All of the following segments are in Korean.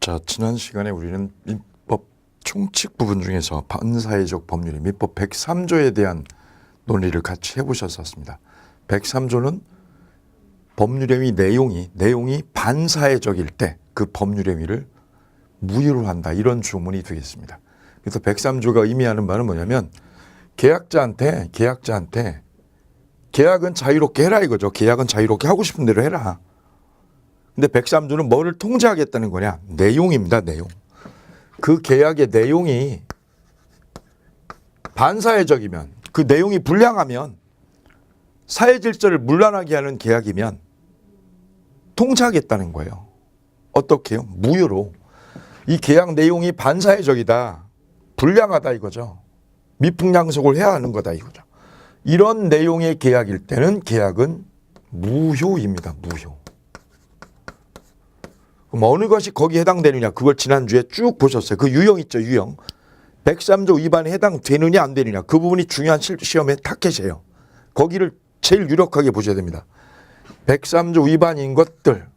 자, 지난 시간에 우리는 민법 총칙 부분 중에서 반사회적 법률의 민법 103조에 대한 논의를 같이 해보셨었습니다. 103조는 법률의 위 내용이 반사회적일 때 그 법률의 위를 무효로 한다, 이런 주문이 되겠습니다. 그래서 103조가 의미하는 바는 뭐냐면 계약자한테 계약은 자유롭게 해라 이거죠. 계약은 자유롭게 하고 싶은 대로 해라. 근데 103조는 뭐를 통제하겠다는 거냐? 내용입니다. 내용. 그 계약의 내용이 반사회적이면, 그 내용이 불량하면, 사회 질서를 문란하게 하는 계약이면 통제하겠다는 거예요. 어떻게요? 무효로. 이 계약 내용이 반사회적이다, 불량하다 이거죠. 미풍양속을 해야 하는 거다 이거죠. 이런 내용의 계약일 때는 계약은 무효입니다. 무효. 그럼 어느 것이 거기에 해당되느냐, 그걸 지난주에 쭉 보셨어요. 그 유형 있죠, 유형. 103조 위반에 해당되느냐 안 되느냐, 그 부분이 중요한 시험의 타켓이에요. 거기를 제일 유력하게 보셔야 됩니다. 103조 위반인 것들,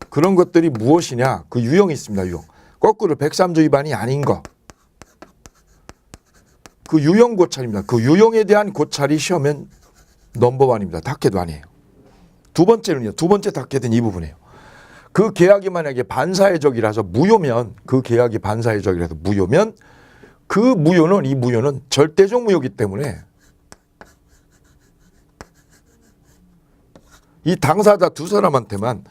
그런 것들이 무엇이냐, 그 유형이 있습니다. 유형. 거꾸로 103조 위반이 아닌 것, 그 유형 고찰입니다. 그 유형에 대한 고찰이 시험엔 넘버원입니다. 타켓도 아니에요. 두 번째는요, 두 번째 타켓은 이 부분이에요. 그 계약이 만약에 반사회적이라서 무효면, 그 계약이 반사회적이라서 무효면, 그 무효는, 이 무효는 절대적 무효이기 때문에 이 당사자 두 사람한테만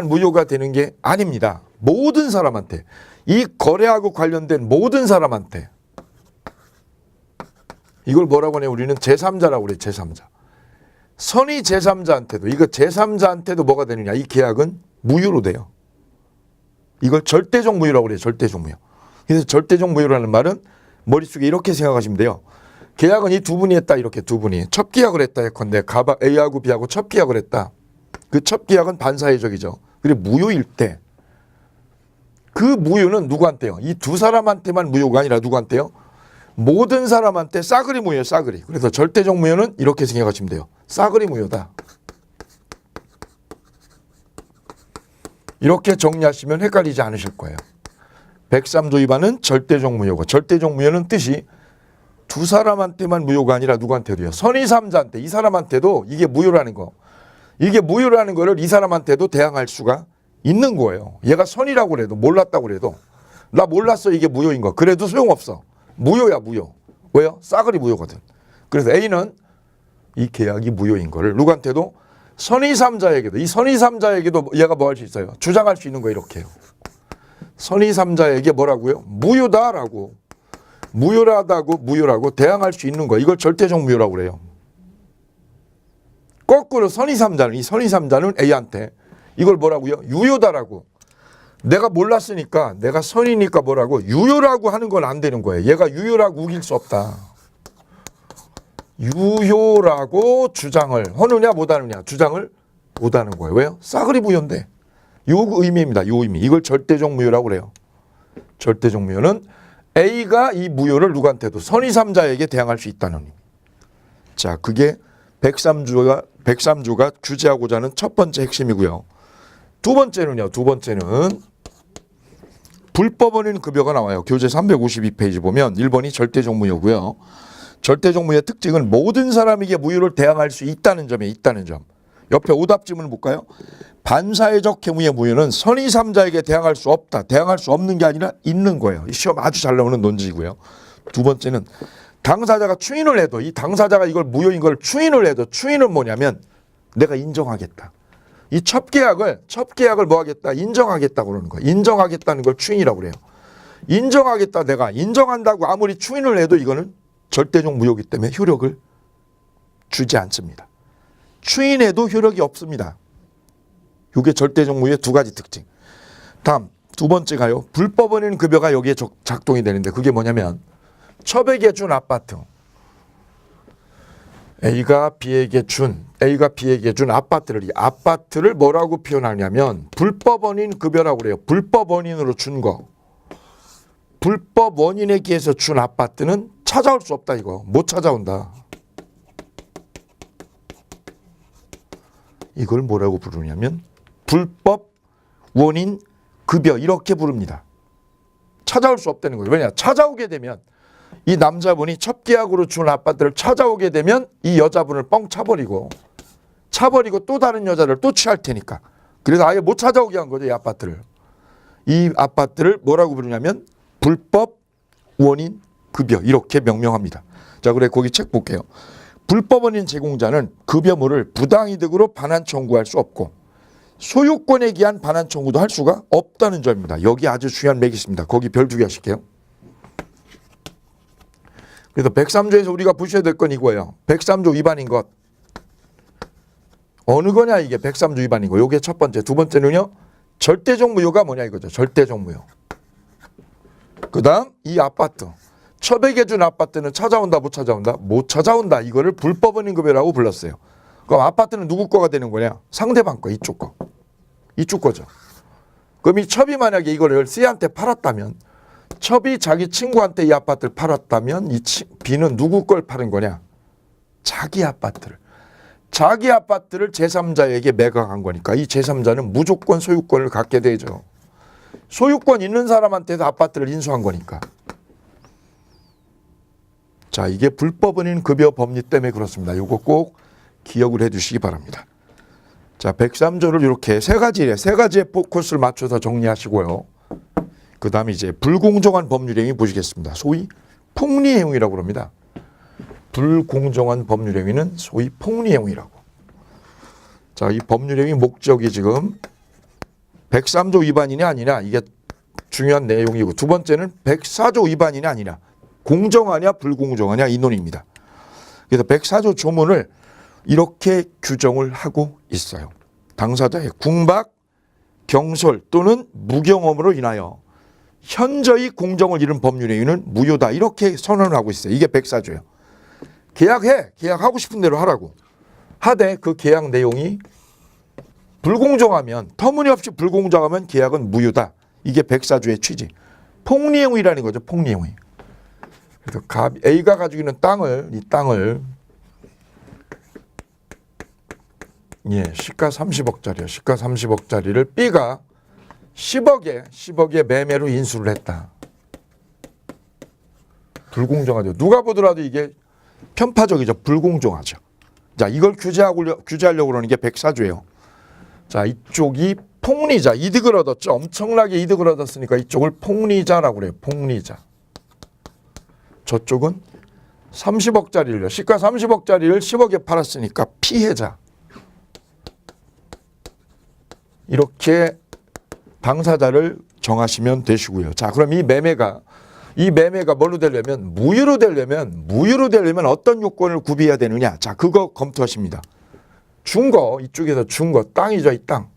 무효가 되는 게 아닙니다. 모든 사람한테, 이 거래하고 관련된 모든 사람한테. 이걸 뭐라고 하냐, 우리는 제3자라고 그래요. 제3자. 선의 제3자한테도, 이거 제3자한테도 뭐가 되느냐, 이 계약은 무효로 돼요. 이걸 절대적 무효라고 그래요. 절대적 무효. 그래서 절대적 무효라는 말은 머릿속에 이렇게 생각하시면 돼요. 계약은 이 두 분이 했다, 이렇게 두 분이 첫 계약을 했다 예컨대 A하고 B하고 첫 계약을 했다. 그 첫 계약은 반사회적이죠. 그리고 무효일 때, 그 무효는 누구한테요? 이 두 사람한테만 무효가 아니라 누구한테요? 모든 사람한테 싸그리 무효예요. 싸그리. 그래서 절대적 무효는 이렇게 생각하시면 돼요. 싸그리 무효다. 이렇게 정리하시면 헷갈리지 않으실 거예요. 103조 위반은 절대적 무효고, 절대적 무효는 뜻이 두 사람한테만 무효가 아니라 누구한테도요? 선의 3자한테, 이 사람한테도 이게 무효라는 거. 이게 무효라는 거를 이 사람한테도 대항할 수가 있는 거예요. 얘가 선이라고 그래도, 몰랐다고 그래도, 나 몰랐어 이게 무효인 거, 그래도 소용없어. 무효야, 무효. 왜요? 싸그리 무효거든. 그래서 A는 이 계약이 무효인 거를 누구한테도, 선의 3자에게도, 이 선의 3자에게도 얘가 뭐 할 수 있어요? 주장할 수 있는 거 이렇게요. 선의 3자에게 뭐라고요? 무효다라고, 무효라고 대항할 수 있는 거, 이걸 절대적 무효라고 그래요. 거꾸로 선의 3자는, 이 선의 3자는 A한테 이걸 뭐라고요? 유효다라고. 내가 몰랐으니까, 내가 선이니까 뭐라고, 유효라고 하는 건 안 되는 거예요. 얘가 유효라고 우길 수 없다. 유효라고 주장을 하느냐 못하느냐, 주장을 못하는 거예요. 왜요? 싸그리 무효인데. 요 의미입니다. 요 의미. 이걸 절대적 무효라고 그래요. 절대적 무효는 A가 이 무효를 누구한테도, 선의 3자에게 대항할 수 있다는 의미. 자, 그게 103조가 규제하고자 하는 첫 번째 핵심이고요. 두 번째는 불법원인 급여가 나와요. 교재 352페이지 보면 1번이 절대적 무효고요. 절대적 무효의 특징은 모든 사람에게 무효를 대항할 수 있다는 점에 있다는 점. 옆에 오답 질문을 볼까요? 반사회적 행위의 무효는 선의 3자에게 대항할 수 없다. 대항할 수 없는 게 아니라 있는 거예요. 이 시험 아주 잘 나오는 논지이고요. 두 번째는 당사자가 추인을 해도, 이 당사자가 이걸 무효인 걸 추인을 해도, 추인은 뭐냐면 내가 인정하겠다. 이 첫 계약을 뭐 하겠다? 인정하겠다고 그러는 거예요. 인정하겠다는 걸 추인이라고 그래요. 인정하겠다, 내가 인정한다고 아무리 추인을 해도 이거는 절대적 무효이기 때문에 효력을 주지 않습니다. 추인해도 효력이 없습니다. 이게 절대적 무효의 두 가지 특징. 다음 두 번째 가요. 불법원인 급여가 여기에 작동이 되는데, 그게 뭐냐면 첩에게 준 아파트, A가 B에게 준 아파트를, 이 아파트를 뭐라고 표현하냐면 불법원인 급여라고 그래요. 불법원인으로 준 거. 불법원인에게서 준 아파트는 찾아올 수 없다, 이거. 못 찾아온다. 이걸 뭐라고 부르냐면 불법 원인 급여 이렇게 부릅니다. 찾아올 수 없다는 거죠. 왜냐? 찾아오게 되면 이 남자분이 첫 계약으로 준 아파트를 찾아오게 되면 이 여자분을 뻥 차버리고 또 다른 여자를 또 취할 테니까. 그래서 아예 못 찾아오게 한 거죠. 이 아파트를. 이 아파트를 뭐라고 부르냐면 불법 원인 급여 이렇게 명명합니다. 자, 그래 거기 책 볼게요. 불법 원인 제공자는 급여물을 부당이득으로 반환 청구할 수 없고 소유권에 기한 반환 청구도 할 수가 없다는 점입니다. 여기 아주 중요한 맥이 있습니다. 거기 별 2개 하실게요. 그래서 103조에서 우리가 보셔야 될 건 이거예요. 103조 위반인 것. 어느 거냐 이게 103조 위반인 거. 요게 첫 번째. 두 번째는요. 절대적 무효가 뭐냐 이거죠. 절대적 무효. 그 다음 이 아파트. 처백에 준 아파트는 찾아온다 못 찾아온다? 못 찾아온다. 이거를 불법 원인급여라고 불렀어요. 그럼 아파트는 누구 거가 되는 거냐? 상대방 거, 이쪽 거. 이쪽 거죠. 그럼 이 첩이 만약에 이거를 C한테 팔았다면 첩이 자기 친구한테 이 아파트를 팔았다면 이 B는 누구 걸 파는 거냐? 자기 아파트를. 자기 아파트를 제3자에게 매각한 거니까 이 제3자는 무조건 소유권을 갖게 되죠. 소유권 있는 사람한테도 아파트를 인수한 거니까. 자, 이게 불법 원인 급여 법리 때문에 그렇습니다. 이거 꼭 기억을 해 두시기 바랍니다. 자, 103조를 이렇게 세 가지의 포커스를 맞춰서 정리하시고요. 그 다음에 이제 불공정한 법률행위 보시겠습니다. 소위 폭리행위라고 합니다. 불공정한 법률행위는 소위 폭리행위라고. 자, 이 법률행위 목적이 지금 103조 위반이냐 아니냐 이게 중요한 내용이고 두 번째는 104조 위반이냐 아니냐 공정하냐 불공정하냐 이 논의입니다. 그래서 104조 조문을 이렇게 규정을 하고 있어요. 당사자의 궁박, 경솔 또는 무경험으로 인하여 현저히 공정을 잃은 법률행위는 무효다. 이렇게 선언을 하고 있어요. 이게 104조예요. 계약해. 계약하고 싶은 대로 하라고. 하되 그 계약 내용이 불공정하면 터무니없이 불공정하면 계약은 무효다. 이게 104조의 취지. 폭리행위라는 거죠. 폭리행위. 그래서 A가 가지고 있는 이 땅을 시가 30억짜리야. 시가 30억짜리를 B가 10억에 매매로 인수를 했다. 불공정하죠. 누가 보더라도 이게 편파적이죠. 불공정하죠. 자, 이걸 규제하려고 그러는 게 104조예요. 자, 이쪽이 폭리자, 이득을 얻었죠. 엄청나게 이득을 얻었으니까 이쪽을 폭리자라고 그래요. 폭리자. 저쪽은 30억짜리를, 시가 30억짜리를 10억에 팔았으니까 피해자. 이렇게 당사자를 정하시면 되시고요. 자, 그럼 이 매매가 뭘로 되려면 무효로 되려면 어떤 요건을 구비해야 되느냐? 자, 그거 검토하십니다. 준 거, 이쪽에서 준 거, 땅이죠, 이 땅.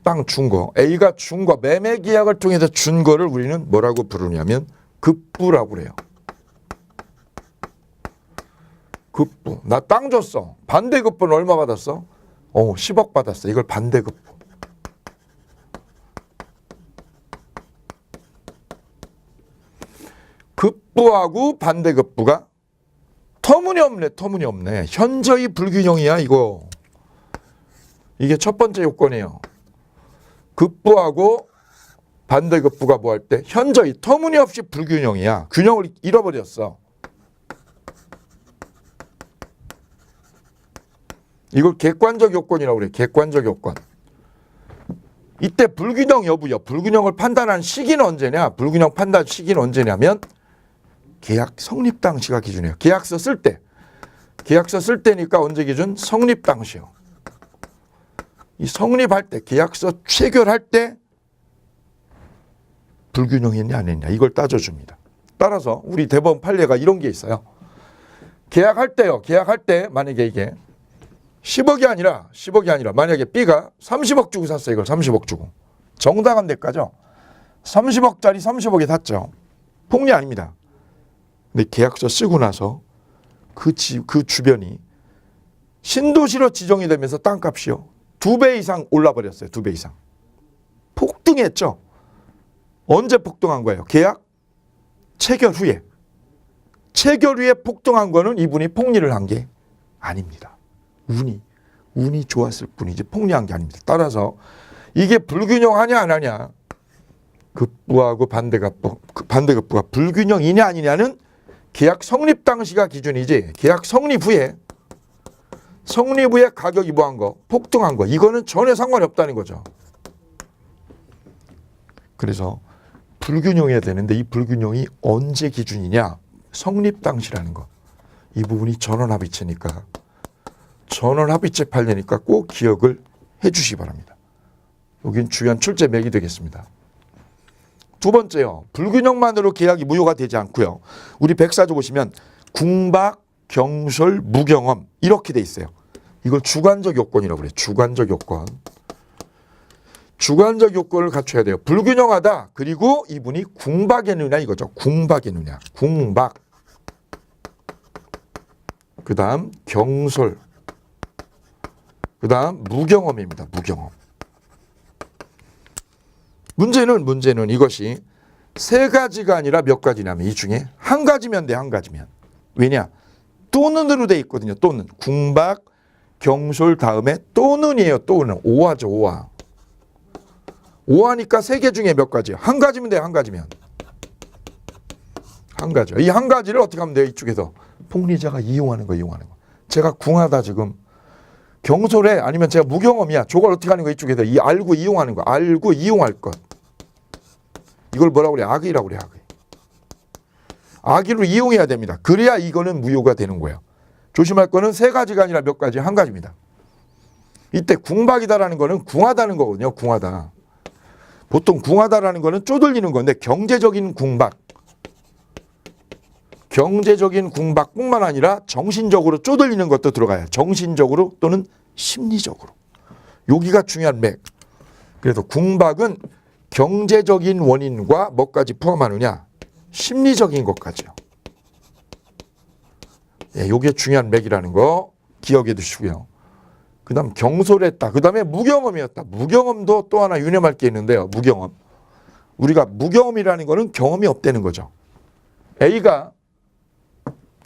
땅 준 거. A가 준 거, 매매 계약을 통해서 준 거를 우리는 뭐라고 부르냐면 급부라고 그래요. 급부. 나 땅 줬어. 반대급부는 얼마 받았어? 10억 받았어. 이걸 반대급부. 급부하고 반대급부가 터무니없네. 현저히 불균형이야, 이거. 이게 첫 번째 요건이에요. 급부하고 반대급부가 뭐 할 때? 현저히 터무니없이 불균형이야. 균형을 잃어버렸어. 이걸 객관적 요건이라고 그래. 객관적 요건. 이때 불균형 여부요. 불균형을 판단한 시기는 언제냐? 불균형 판단 시기는 언제냐면 계약 성립 당시가 기준이에요. 계약서 쓸 때. 계약서 쓸 때니까 언제 기준? 성립 당시요. 이 성립할 때, 계약서 체결할 때 불균형이 있냐 안 있냐 이걸 따져줍니다. 따라서 우리 대법원 판례가 이런 게 있어요. 계약할 때 만약에 이게 10억이 아니라 만약에 B가 30억 주고 샀어요. 이걸 30억 주고. 정당한 대가죠. 30억짜리 30억에 샀죠. 폭리 아닙니다. 근데 계약서 쓰고 나서 그 주변이 신도시로 지정이 되면서 땅값이요. 2배 이상 올라버렸어요. 2배 이상. 폭등했죠. 언제 폭등한 거예요? 계약 체결 후에. 체결 후에 폭등한 거는 이분이 폭리를 한 게 아닙니다. 운이 좋았을 뿐이지 폭리한 게 아닙니다. 따라서 이게 불균형하냐 안 하냐, 급부하고 반대급부가 불균형이냐 아니냐는 계약 성립 당시가 기준이지, 계약 성립 후에 가격이 뭐한 거, 폭등한 거, 이거는 전혀 상관이 없다는 거죠. 그래서 불균형해야 되는데 이 불균형이 언제 기준이냐, 성립 당시라는 거. 이 부분이 전원합의체니까, 전원합의체 판례니까 꼭 기억을 해 주시기 바랍니다. 여긴 중요한 출제 맥이 되겠습니다. 두 번째요, 불균형만으로 계약이 무효가 되지 않고요, 우리 백사조 보시면 궁박, 경솔, 무경험 이렇게 돼 있어요. 이걸 주관적 요건이라고 그래요. 주관적 요건. 주관적 요건을 갖춰야 돼요. 불균형하다. 그리고 이분이 궁박했느냐 이거죠. 궁박했느냐. 궁박. 그 다음 경솔. 그 다음 무경험입니다. 무경험. 문제는 이것이 세 가지가 아니라 몇 가지냐면 이 중에 한 가지면 돼. 한 가지면. 왜냐? 또는으로 돼 있거든요. 또는. 궁박, 경솔 다음에 또는이에요. 또는. 오화죠. 오화. 오화니까 세 개 중에 몇 가지? 한 가지면 돼요. 한 가지면. 한 가지. 이 한 가지를 어떻게 하면 돼요? 이쪽에서. 폭리자가 이용하는 거. 제가 궁하다 지금. 경솔해 아니면 제가 무경험이야. 저걸 어떻게 하는 거 이쪽에서. 이 알고 이용하는 거. 알고 이용할 것. 이걸 뭐라고 그래? 악의라고 그래. 악의. 악의로 이용해야 됩니다. 그래야 이거는 무효가 되는 거예요. 조심할 거는 세 가지가 아니라 몇 가지? 한 가지입니다. 이때 궁박이다라는 거는 궁하다는 거거든요. 궁하다. 보통 궁하다라는 거는 쪼들리는 건데 경제적인 궁박. 경제적인 궁박뿐만 아니라 정신적으로 쪼들리는 것도 들어가요. 정신적으로 또는 심리적으로. 여기가 중요한 맥. 그래서 궁박은 경제적인 원인과 뭐까지 포함하느냐? 심리적인 것까지요. 예, 이게 중요한 맥이라는 거 기억해 두시고요. 그 다음 경솔했다. 그 다음에 무경험이었다. 무경험도 또 하나 유념할 게 있는데요. 무경험. 우리가 무경험이라는 거는 경험이 없다는 거죠. A가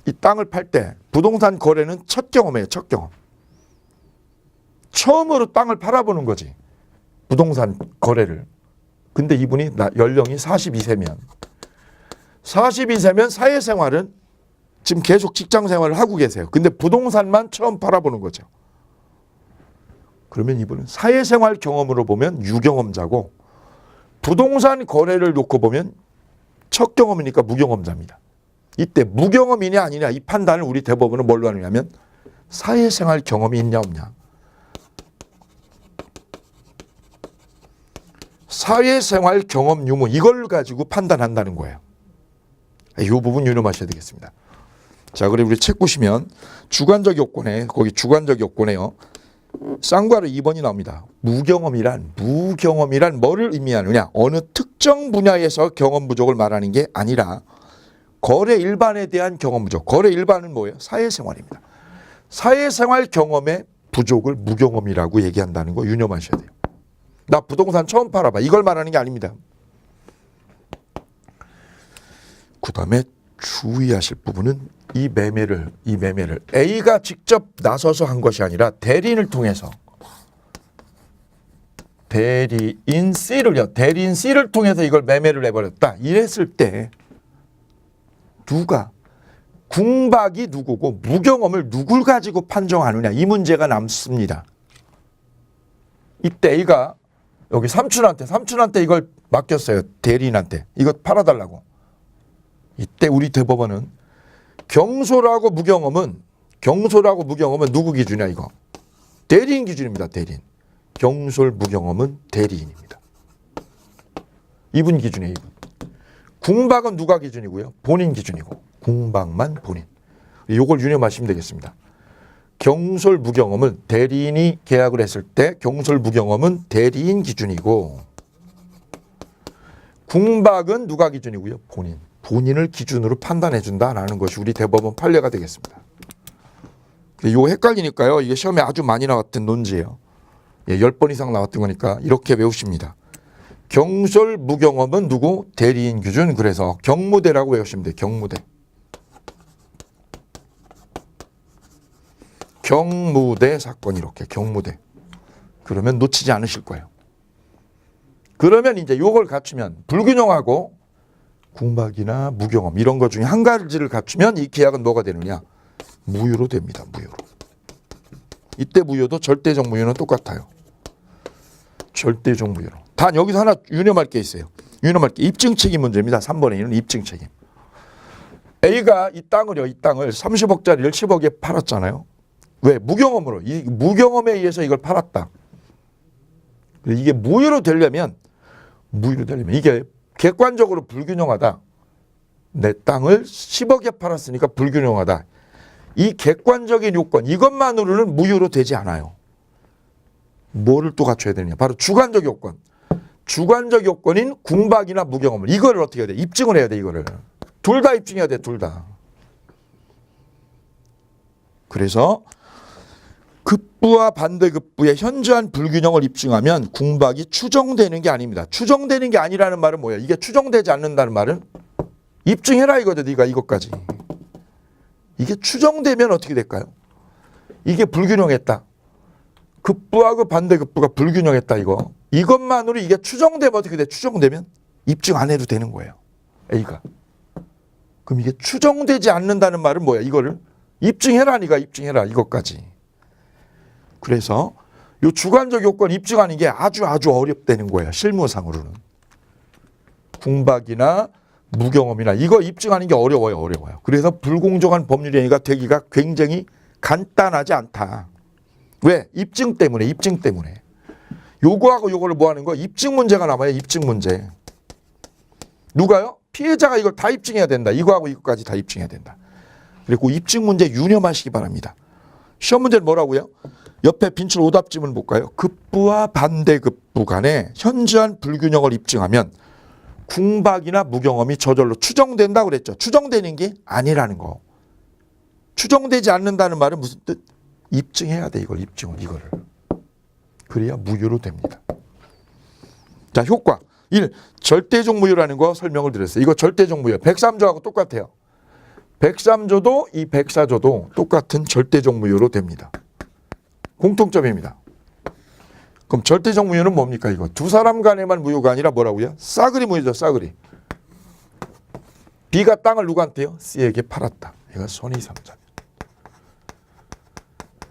이 땅을 팔 때 부동산 거래는 첫 경험이에요. 첫 경험. 처음으로 땅을 팔아보는 거지. 부동산 거래를. 근데 이분이 연령이 42세면 사회생활은 지금 계속 직장생활을 하고 계세요. 근데 부동산만 처음 팔아보는 거죠. 그러면 이분은 사회생활 경험으로 보면 유경험자고 부동산 거래를 놓고 보면 첫 경험이니까 무경험자입니다. 이때 무경험이냐 아니냐 이 판단을 우리 대법원은 뭘로 하느냐면 사회생활 경험이 있냐 없냐. 사회생활 경험 유무 이걸 가지고 판단한다는 거예요. 이 부분 유념하셔야 되겠습니다. 자, 그리고 우리 책 보시면 주관적 요건에 거기 주관적 요건에요. 쌍괄호 2번이 나옵니다. 무경험이란 뭐를 의미하느냐? 어느 특정 분야에서 경험 부족을 말하는 게 아니라 거래 일반에 대한 경험 부족. 거래 일반은 뭐예요? 사회생활입니다. 사회생활 경험의 부족을 무경험이라고 얘기한다는 거 유념하셔야 돼요. 나 부동산 처음 팔아봐. 이걸 말하는 게 아닙니다. 그 다음에 주의하실 부분은 이 매매를 A가 직접 나서서 한 것이 아니라 대리인을 통해서 대리인 C를 통해서 이걸 매매를 해버렸다. 이랬을 때 누가 궁박이 누구고 무경험을 누굴 가지고 판정하느냐 이 문제가 남습니다. 이때 A가 여기 삼촌한테 이걸 맡겼어요. 대리인한테 이거 팔아달라고. 이때 우리 대법원은 경솔하고 무경험은 누구 기준이야 이거? 대리인 기준입니다. 대리인. 경솔 무경험은 대리인입니다. 이분 기준이에요. 이분. 궁박은 누가 기준이고요? 본인 기준이고 궁박만 본인. 이걸 유념하시면 되겠습니다. 경솔 무경험은 대리인이 계약을 했을 때 경솔 무경험은 대리인 기준이고 궁박은 누가 기준이고요? 본인을 기준으로 판단해 준다라는 것이 우리 대법원 판례가 되겠습니다. 이거 헷갈리니까요. 이게 시험에 아주 많이 나왔던 논지예요. 10번 이상 나왔던 거니까 이렇게 외우십니다. 경솔 무경험은 누구? 대리인 기준. 그래서 경무대라고 외우시면 돼요. 경무대. 경무대 사건 이렇게 경무대. 그러면 놓치지 않으실 거예요. 그러면 이제 요걸 갖추면 불균형하고 궁박이나 무경험 이런 것 중에 한 가지를 갖추면 이 계약은 뭐가 되느냐? 무효로 됩니다. 무효로. 이때 무효도 절대적 무효는 똑같아요. 절대적 무효로. 단 여기서 하나 유념할 게 있어요. 유념할 게 입증 책임 문제입니다. 3번에 있는 입증 책임. A가 이 땅을 30억짜리를 10억에 팔았잖아요. 왜? 무경험으로. 이 무경험에 의해서 이걸 팔았다. 이게 무효로 되려면 이게 객관적으로 불균형하다. 내 땅을 10억에 팔았으니까 불균형하다. 이 객관적인 요건 이것만으로는 무효로 되지 않아요. 뭐를 또 갖춰야 되느냐. 바로 주관적 요건. 주관적 요건인 궁박이나 무경험을. 이거를 어떻게 해야 돼? 입증을 해야 돼. 이거를. 둘 다 입증해야 돼. 둘 다. 그래서 급부와 반대급부의 현저한 불균형을 입증하면 궁박이 추정되는 게 아닙니다. 추정되는 게 아니라는 말은 뭐야? 이게 추정되지 않는다는 말은 입증해라 이거죠. 네가 이것까지. 이게 추정되면 어떻게 될까요? 이게 불균형했다. 급부하고 반대급부가 불균형했다 이거. 이것만으로 이게 추정되면 어떻게 돼? 추정되면 입증 안 해도 되는 거예요. A가. 그럼 이게 추정되지 않는다는 말은 뭐야? 이거를 입증해라 네가 입증해라 이것까지. 그래서 이 주관적 요건 입증하는 게 아주 어렵다는 거예요. 실무상으로는. 궁박이나 무경험이나 이거 입증하는 게 어려워요. 그래서 불공정한 법률 행위가 되기가 굉장히 간단하지 않다. 왜? 입증 때문에. 요거하고 요거를 뭐 하는 거야? 입증 문제가 남아요. 입증 문제. 누가요? 피해자가 이걸 다 입증해야 된다. 이거하고 이거까지 다 입증해야 된다. 그리고 입증 문제 유념하시기 바랍니다. 시험 문제는 뭐라고요? 옆에 빈출 오답지문 볼까요? 급부와 반대급부 간의 현저한 불균형을 입증하면 궁박이나 무경험이 저절로 추정된다고 그랬죠. 추정되는 게 아니라는 거. 추정되지 않는다는 말은 무슨 뜻? 입증해야 돼. 이거를. 그래야 무효로 됩니다. 자, 효과. 1. 절대적 무효라는 거 설명을 드렸어요. 이거 절대적 무효. 103조하고 똑같아요. 103조도 이 104조도 똑같은 절대적 무효로 됩니다. 공통점입니다. 그럼 절대적 무효는 뭡니까 이거? 두 사람 간에만 무효가 아니라 뭐라고요? 싸그리 무효죠. 싸그리. B가 땅을 누구한테요? C에게 팔았다. 얘가 선의3자.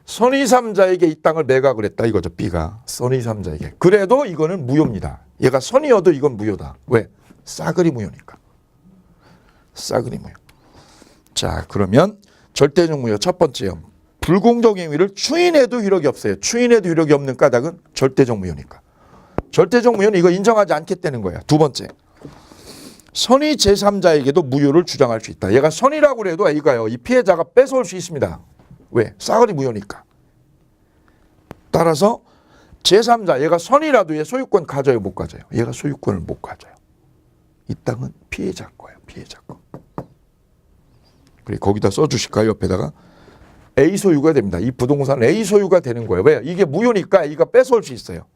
선의3자에게 이 땅을 매각을 했다 이거죠. B가 선의3자에게. 그래도 이거는 무효입니다. 얘가 선의여도 이건 무효다. 왜? 싸그리 무효니까. 싸그리 무효. 자, 그러면 절대적 무효 첫 번째요. 불공정 행위를 추인해도 효력이 없어요. 추인해도 효력이 없는 까닭은 절대적 무효니까. 절대적 무효는 이거 인정하지 않겠다는 거야. 두 번째. 선의 제3자에게도 무효를 주장할 수 있다. 얘가 선의라고 해도 A가요. 이 피해자가 뺏어올 수 있습니다. 왜? 싸그리 무효니까. 따라서 제3자 얘가 선의라도 얘 소유권 가져요? 못 가져요? 얘가 소유권을 못 가져요. 이 땅은 피해자 거예요. 피해자 거. 그래 거기다 써주실까요? 옆에다가. A 소유가 됩니다. 이 부동산은 A 소유가 되는 거예요. 왜? 이게 무효니까 A가 뺏어올 수 있어요.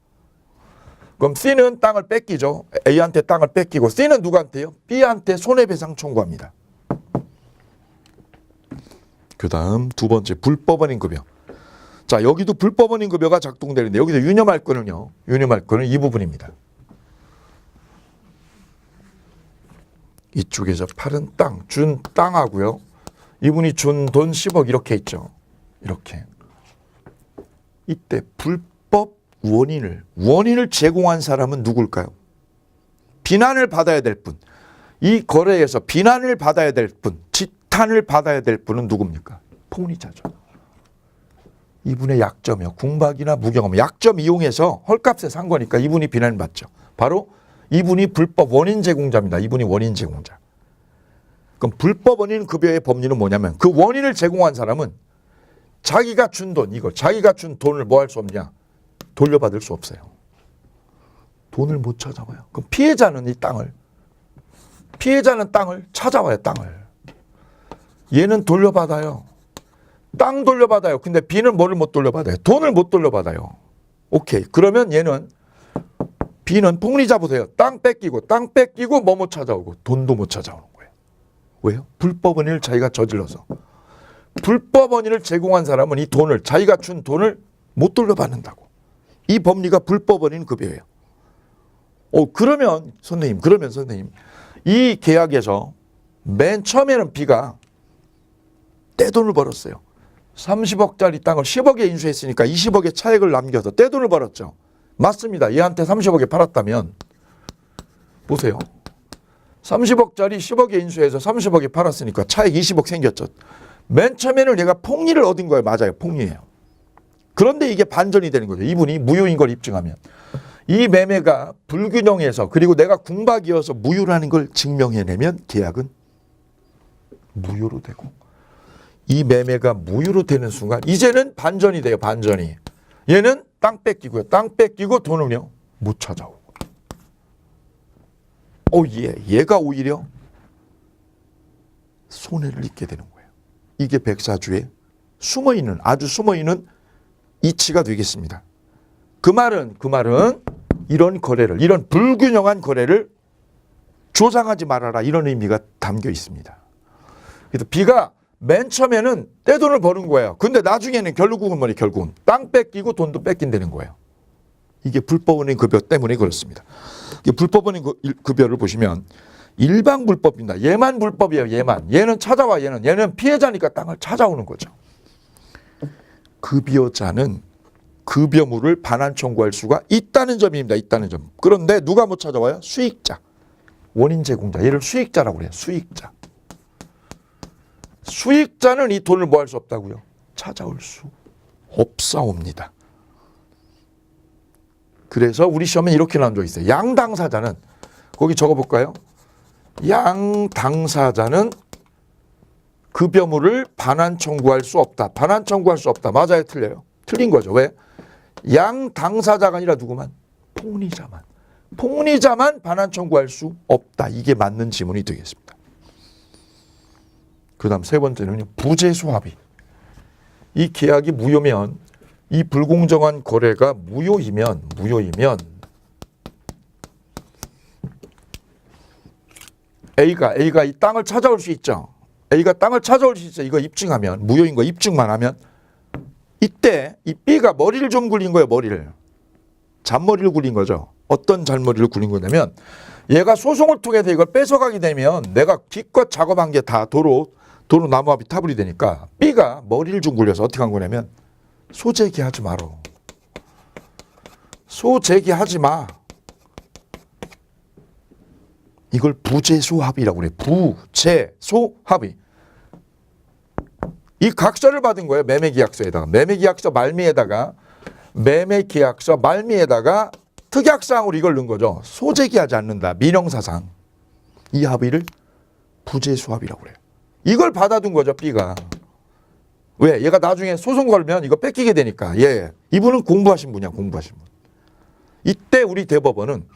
그럼 C는 땅을 뺏기죠. A한테 땅을 뺏기고 C는 누구한테요? B한테 손해배상 청구합니다. 그 다음 두 번째 불법원인 급여. 자, 여기도 불법원인 급여가 작동되는데 여기서 유념할 거는요. 유념할 거는 이 부분입니다. 이쪽에서 팔은 땅, 준 땅하고요. 이분이 준 돈 10억 이렇게 있죠. 이렇게. 이때 불법 원인을 제공한 사람은 누굴까요? 비난을 받아야 될 분. 이 거래에서 비난을 받아야 될 분, 지탄을 받아야 될 분은 누굽니까? 폭리자죠. 이분의 약점이요. 궁박이나 무경험. 약점 이용해서 헐값에 산 거니까 이분이 비난을 받죠. 바로 이분이 불법 원인 제공자입니다. 이분이 원인 제공자. 그럼 불법 원인 급여의 법리는 뭐냐면 그 원인을 제공한 사람은 자기가 준 돈, 자기가 준 돈을 뭐 할 수 없냐? 돌려받을 수 없어요. 돈을 못 찾아와요. 그럼 피해자는 땅을 찾아와요. 땅을. 얘는 돌려받아요. 땅 돌려받아요. 근데 B는 뭐를 못 돌려받아요? 돈을 못 돌려받아요. 오케이. 그러면 B는 폭리자 보세요. 땅 뺏기고 뭐 못 찾아오고 돈도 못 찾아오는 거예요. 왜요? 불법 원인을 자기가 저질러서. 불법 원인을 제공한 사람은 이 돈을, 자기가 준 돈을 못 돌려받는다고. 이 법리가 불법 원인 급여예요. 그러면 선생님, 이 계약에서 맨 처음에는 B가 떼돈을 벌었어요. 30억짜리 땅을 10억에 인수했으니까 20억의 차액을 남겨서 떼돈을 벌었죠. 맞습니다. 얘한테 30억에 팔았다면 보세요. 30억짜리 10억에 인수해서 30억에 팔았으니까 차액 20억 생겼죠. 맨 처음에는 얘가 폭리를 얻은 거예요. 맞아요. 폭리예요. 그런데 이게 반전이 되는 거죠. 이분이 무효인 걸 입증하면. 이 매매가 불균형해서 그리고 내가 궁박이어서 무효라는 걸 증명해내면 계약은 무효로 되고, 이 매매가 무효로 되는 순간 이제는 반전이 돼요. 반전이. 얘는 땅 뺏기고요. 땅 뺏기고 돈을요 못 찾아오고. 얘가 오히려 손해를 입게 되는 거예요. 이게 백사주의 숨어있는, 아주 숨어있는 이치가 되겠습니다. 그 말은 이런 거래를, 이런 불균형한 거래를 조장하지 말아라, 이런 의미가 담겨 있습니다. 그래서 B가 맨 처음에는 떼돈을 버는 거예요. 근데 나중에는 결국은 땅 뺏기고 돈도 뺏긴다는 거예요. 이게 불법원인 급여 때문에 그렇습니다. 불법원인 급여를 보시면 일반 불법입니다. 얘만 불법이에요. 얘는 찾아와. 얘는 피해자니까 땅을 찾아오는 거죠. 급여자는 급여물을 반환 청구할 수가 있다는 점입니다. 있다는 점. 그런데 누가 못 찾아와요? 수익자, 원인 제공자. 얘를 수익자라고 그래요. 수익자. 수익자는 이 돈을 뭐 할 수 없다고요? 찾아올 수 없사옵니다. 그래서 우리 시험에 이렇게 나온 적이 있어요. 양당사자는, 거기 적어볼까요? 양당사자는 급여물을 반환 청구할 수 없다. 반환 청구할 수 없다. 맞아요? 틀려요? 틀린 거죠. 왜? 양당사자가 아니라 누구만? 폭리자만. 폭리자만 반환 청구할 수 없다. 이게 맞는 지문이 되겠습니다. 그 다음 세 번째는요. 부재수합의. 이 계약이 무효면, 이 불공정한 거래가 무효이면 A가 이 땅을 찾아올 수 있죠. A가 땅을 찾아올 수 있어. 이거 입증하면, 무효인 거 입증만 하면, 이때 이 B가 머리를 좀 굴린 거예요. 머리를. 잔머리를 굴린 거죠. 어떤 잔머리를 굴린 거냐면, 얘가 소송을 통해서 이걸 뺏어가게 되면 내가 기껏 작업한 게 다 도로 나무합이 타불이 되니까 B가 머리를 좀 굴려서 어떻게 한 거냐면, 소재기하지 마라. 소재기하지 마. 이걸 부재소합의라고 그래요. 부재소합의. 이 각서를 받은 거예요. 매매계약서 말미에다가 특약사항으로 이걸 넣은 거죠. 소재기하지 않는다. 민형사상. 이 합의를 부재소합의라고 그래요. 이걸 받아둔 거죠. B가. 왜? 얘가 나중에 소송 걸면 이거 뺏기게 되니까. 이분은 공부하신 분이야. 이때 우리 대법원은,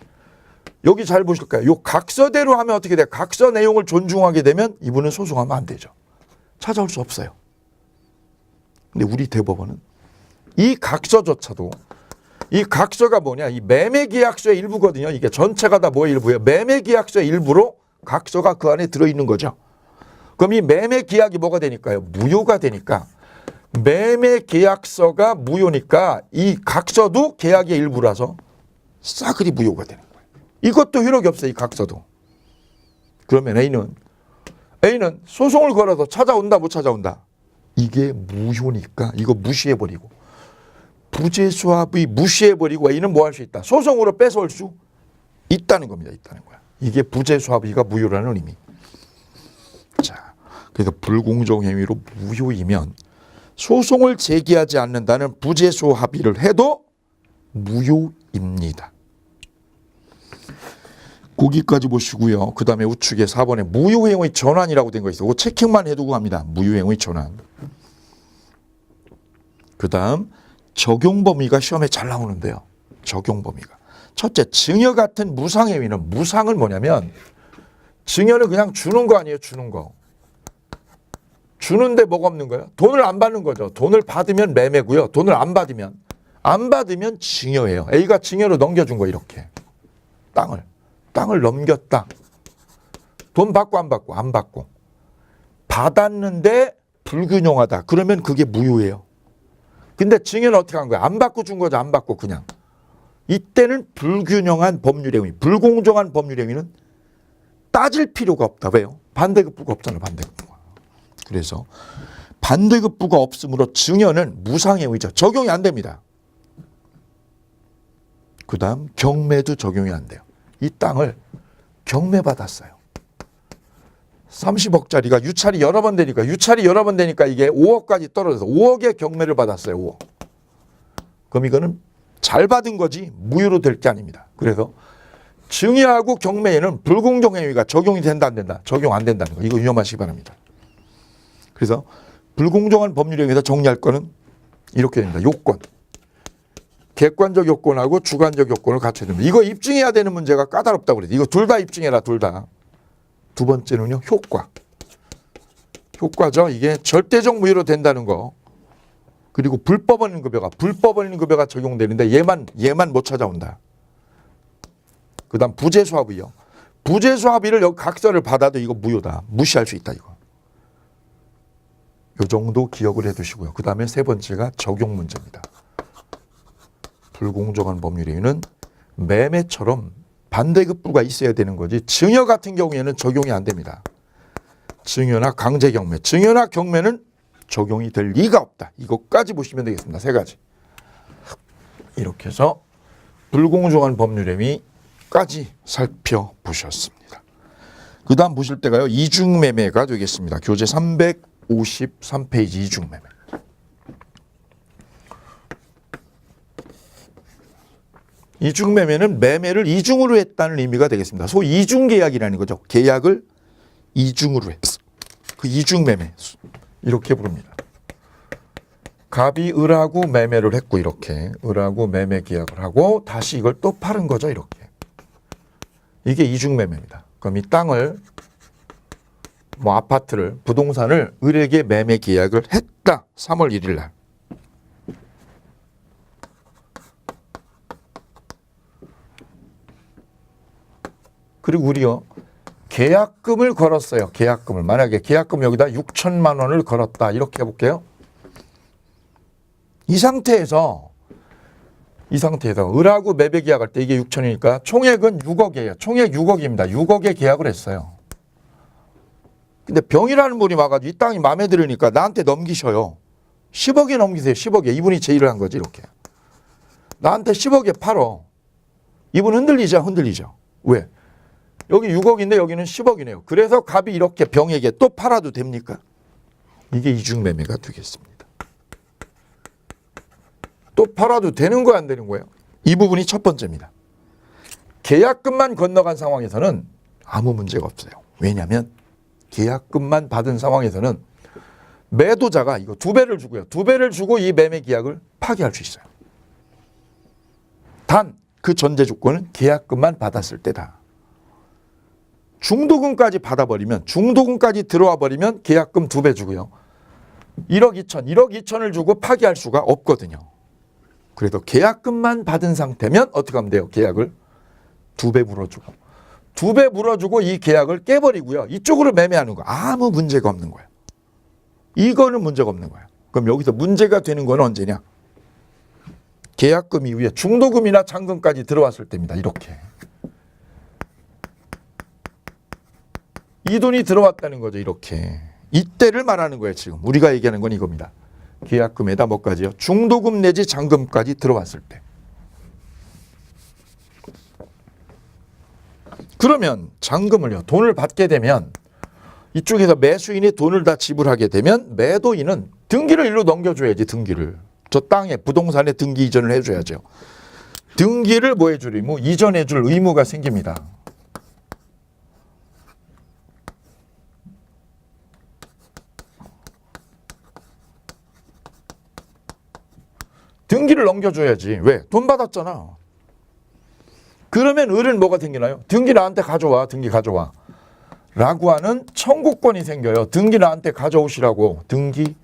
여기 잘 보실까요? 요 각서대로 하면 어떻게 돼요? 각서 내용을 존중하게 되면 이분은 소송하면 안 되죠. 찾아올 수 없어요. 근데 우리 대법원은 이 각서조차도, 이 각서가 뭐냐? 이 매매계약서의 일부거든요. 이게 전체가 다 뭐의 일부예요? 매매계약서의 일부로 각서가 그 안에 들어있는 거죠. 그럼 이 매매계약이 뭐가 되니까요? 무효가 되니까, 매매계약서가 무효니까 이 각서도 계약의 일부라서 싸그리 무효가 되는 거예요. 이것도 효력이 없어요. 이 각서도. 그러면 A는 소송을 걸어서 찾아온다 못 찾아온다? 이게 무효니까 이거 무시해버리고, 부재수합의 무시해버리고 A는 뭐 할 수 있다? 소송으로 뺏어올 수 있다는 겁니다. 있다는 거야. 이게 부재수합의가 무효라는 의미. 자, 그래서 불공정 행위로 무효이면 소송을 제기하지 않는다는 부재수합의를 해도 무효입니다. 거기까지 보시고요. 그 다음에 우측에 4번에 무효행위 전환이라고 된 거 있어요. 체킹만 해두고 갑니다. 무효행위 전환. 그 다음 적용 범위가 시험에 잘 나오는데요. 적용 범위가. 첫째, 증여 같은 무상행위는, 무상은 뭐냐면 증여는 그냥 주는 거 아니에요. 주는 거. 주는데 뭐가 없는 거예요? 돈을 안 받는 거죠. 돈을 받으면 매매고요. 돈을 안 받으면 증여예요. A가 증여로 넘겨준 거, 이렇게. 땅을 넘겼다. 돈 받고 안 받고? 안 받고. 받았는데 불균형하다. 그러면 그게 무효예요. 근데 증여는 어떻게 한 거야? 안 받고 준 거죠. 안 받고 그냥. 이때는 불균형한 법률 행위, 불공정한 법률 행위는 따질 필요가 없다. 왜요? 반대급부가 없잖아. 반대급부가. 그래서 반대급부가 없으므로 증여는 무상행위죠. 적용이 안 됩니다. 그 다음 경매도 적용이 안 돼요. 이 땅을 경매받았어요. 30억짜리가 유찰이 여러 번 되니까 이게 5억까지 떨어져서 5억의 경매를 받았어요. 5억. 그럼 이거는 잘 받은 거지 무효로 될 게 아닙니다. 그래서 증여하고 경매에는 불공정 행위가 적용이 된다 안 된다? 적용 안 된다는 거. 이거 유념하시기 바랍니다. 그래서 불공정한 법률 행위에서 정리할 거는 이렇게 됩니다. 요건. 객관적 요건하고 주관적 요건을 갖춰야 됩니다. 이거 입증해야 되는 문제가 까다롭다고 그래요. 이거 둘 다 입증해라. 둘 다. 두 번째는요. 효과. 효과죠. 이게 절대적 무효로 된다는 거. 그리고 불법 원인 급여가 적용되는데 얘만 못 찾아온다. 그다음 부재수합이요. 부재수합의를 여기 각서를 받아도 이거 무효다. 무시할 수 있다 이거. 요 정도 기억을 해두시고요. 그 다음에 세 번째가 적용 문제입니다. 불공정한 법률 행위는 매매처럼 반대급부가 있어야 되는 거지 증여 같은 경우에는 적용이 안 됩니다. 증여나 강제경매, 증여나 경매는 적용이 될 리가 없다. 이것까지 보시면 되겠습니다. 세 가지. 이렇게 해서 불공정한 법률 행위까지 살펴보셨습니다. 그 다음 보실 때가요. 이중매매가 되겠습니다. 교재 353페이지 이중매매. 이중매매는 매매를 이중으로 했다는 의미가 되겠습니다. 소위 이중계약이라는 거죠. 계약을 이중으로 했어. 그 이중매매 이렇게 부릅니다. 갑이 을하고 매매를 했고 이렇게 을하고 매매 계약을 하고 다시 이걸 또 파는 거죠. 이렇게. 이게 이중매매입니다. 그럼 이 땅을 아파트를 부동산을 을에게 매매 계약을 했다. 3월 1일 날. 그리고 우리요. 계약금을 걸었어요. 계약금을. 만약에 계약금 여기다 6천만 원을 걸었다. 이렇게 해볼게요. 이 상태에서 을하고 매매 계약할 때 이게 6천이니까 총액은 6억이에요. 총액 6억입니다. 6억에 계약을 했어요. 근데 병이라는 분이 와가지고 이 땅이 마음에 들으니까 나한테 넘기셔요. 10억에 넘기세요. 10억에. 이분이 제의를 한 거지 이렇게. 나한테 10억에 팔어. 이분 흔들리죠. 왜? 여기 6억인데 여기는 10억이네요. 그래서 갑이 이렇게 병에게 또 팔아도 됩니까? 이게 이중매매가 되겠습니다. 또 팔아도 되는 거야 안 되는 거예요? 이 부분이 첫 번째입니다. 계약금만 건너간 상황에서는 아무 문제가 없어요. 왜냐하면 계약금만 받은 상황에서는 매도자가 이거 2배를 주고요. 2배를 주고 이 매매 계약을 파기할 수 있어요. 단 그 전제 조건은 계약금만 받았을 때다. 중도금까지 받아버리면 중도금까지 들어와 버리면 계약금 2배 주고요. 1억 2천을 주고 파기할 수가 없거든요. 그래도 계약금만 받은 상태면 어떻게 하면 돼요? 계약을 2배 물어주고 2배 물어주고 이 계약을 깨버리고요. 이쪽으로 매매하는 거 아무 문제가 없는 거예요. 이거는 문제가 없는 거예요. 그럼 여기서 문제가 되는 건 언제냐? 계약금 이후에 중도금이나 잔금까지 들어왔을 때입니다. 이렇게. 이 돈이 들어왔다는 거죠. 이렇게. 이때를 말하는 거예요. 지금 우리가 얘기하는 건 이겁니다. 계약금에다 뭐까지요? 중도금 내지 잔금까지 들어왔을 때. 그러면 잔금을요. 돈을 받게 되면 이쪽에서 매수인이 돈을 다 지불하게 되면 매도인은 등기를 일로 넘겨줘야지. 등기를. 저 땅에 부동산에 등기 이전을 해줘야죠. 등기를 뭐 해줄 의무? 이전해 줄 의무가 생깁니다. 등기를 넘겨줘야지. 왜? 돈 받았잖아. 그러면 을은 뭐가 생기나요? 등기 나한테 가져와. 등기 가져와. 라고 하는 청구권이 생겨요. 등기 나한테 가져오시라고. 등기